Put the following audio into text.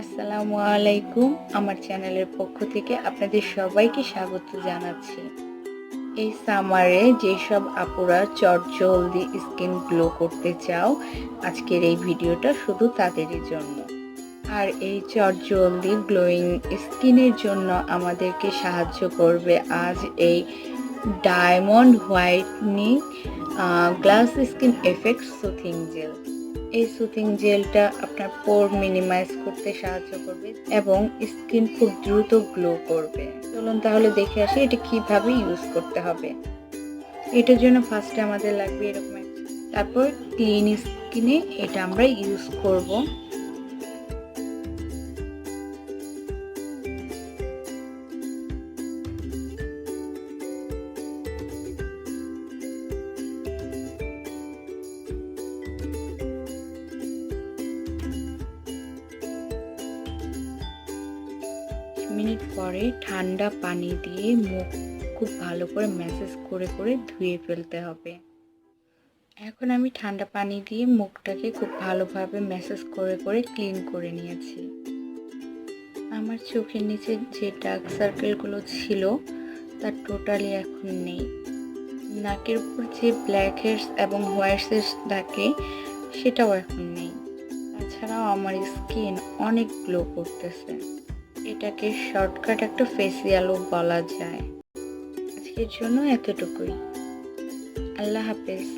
আসসালামু আলাইকুম, আমার চ্যানেলের পক্ষ থেকে আপনাদের সবাইকে স্বাগত জানাচ্ছি। এই সামারে যেসব আপুরা চটজলদি স্কিন গ্লো করতে চাও, আজকের এই ভিডিওটা শুধু তাদেরই জন্য। আর এই চটজলদি গ্লোয়িং স্কিনের জন্য আমাদেরকে সাহায্য করবে আজ এই diamond whitening glass skin effect soothing jail. এই সুথিং জেলটা আপনার পোর মিনিমাইজ করতে সাহায্য করবে এবং স্কিন খুব দ্রুত গ্লো করবে। চলুন তাহলে দেখে আসি এটা কিভাবে ইউজ করতে হবে। এটার জন্য ফার্স্টে আমাদের লাগবে এরকম একটা, তারপর ক্লিন স্কিনে এটা আমরা ইউজ করব। মিনিট পরে ঠান্ডা পানি দিয়ে মুখ খুব ভালো করে ম্যাসেজ করে করে ধুয়ে ফেলতে হবে। এখন আমি ঠান্ডা পানি দিয়ে মুখটাকে খুব ভালোভাবে ম্যাসেজ করে করে ক্লিন করে নিয়েছি। আমার চোখের নিচে যে ডার্ক সার্কেলগুলো ছিল তা টোটালি এখন নেই। নাকের উপর যে ব্ল্যাক হেডস এবং হোয়াইট হেডস থাকে সেটাও এখন নেই। তাছাড়াও আমার স্কিন অনেক গ্লো করতেছে। এটাকে শর্টকাট একটা ফেসিয়ালও বলা যায়। আজকের জন্য এতটুকুই। আল্লাহ হাফেজ।